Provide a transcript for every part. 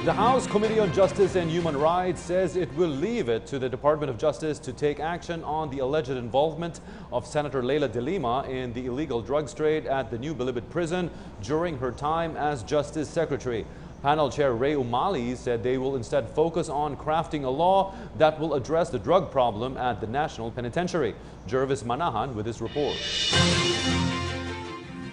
The House Committee on Justice and Human Rights says it will leave it to the Department of Justice to take action on the alleged involvement of Senator Leila de Lima in the illegal drugs trade at the New Bilibid prison during her time as Justice Secretary. Panel Chair Ray Umali said they will instead focus on crafting a law that will address the drug problem at the National Penitentiary. Jervis Manahan with this report.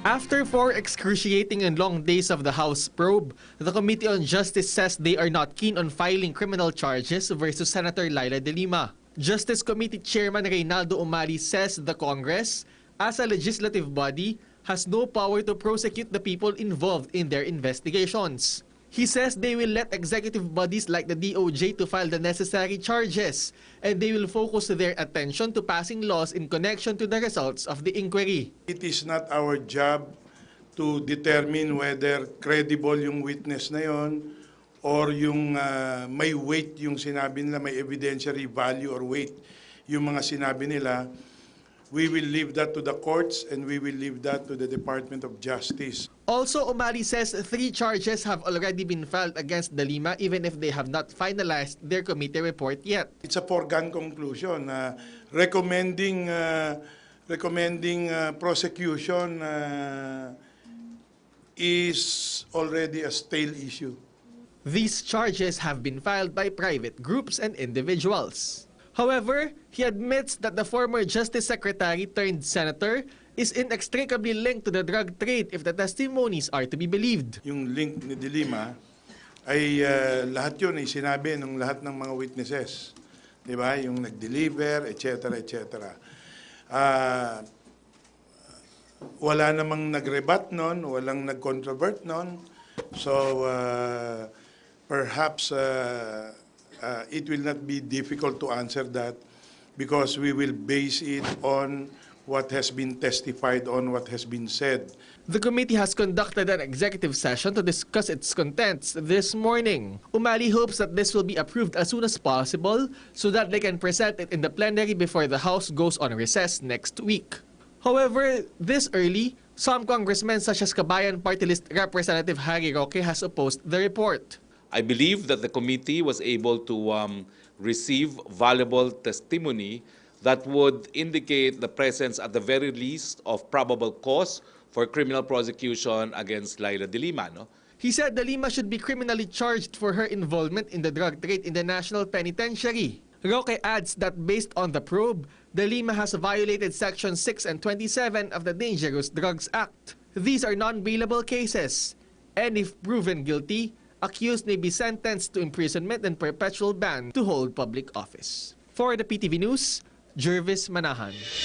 After 4 excruciating and long days of the House probe, the Committee on Justice says they are not keen on filing criminal charges versus Senator Leila de Lima. Justice Committee Chairman Reynaldo Umali says the Congress, as a legislative body, has no power to prosecute the people involved in their investigations. He says they will let executive bodies like the DOJ to file the necessary charges, and they will focus their attention to passing laws in connection to the results of the inquiry. It is not our job to determine whether credible yung witness na yon or yung may weight yung sinabi nila, may evidentiary value or weight yung mga sinabi nila. We will leave that to the courts and we will leave that to the Department of Justice. Also, Umali says 3 charges have already been filed against de Lima even if they have not finalized their committee report yet. It's a foregone conclusion. Recommending prosecution is already a stale issue. These charges have been filed by private groups and individuals. However, he admits that the former Justice Secretary turned Senator is inextricably linked to the drug trade if the testimonies are to be believed. Yung link ni de Lima ay lahat yun ay sinabi ng lahat ng mga witnesses. Diba? Yung nag-deliver, etc. etc. Wala namang nag-rebut nun, walang nag-controvert nun. So perhaps it will not be difficult to answer that because we will base it on what has been testified on, what has been said. The committee has conducted an executive session to discuss its contents this morning. Umali hopes that this will be approved as soon as possible so that they can present it in the plenary before the House goes on recess next week. However, this early, some congressmen such as Kabayan Party List Representative Harry Roque has opposed the report. I believe that the committee was able to receive valuable testimony that would indicate the presence at the very least of probable cause for criminal prosecution against Leila de Lima. No? He said de Lima should be criminally charged for her involvement in the drug trade in the National Penitentiary. Roque adds that based on the probe, de Lima has violated Section 6 and 27 of the Dangerous Drugs Act. These are non-bailable cases, and if proven guilty, accused may be sentenced to imprisonment and perpetual ban to hold public office. For the PTV News, Jervis Manahan.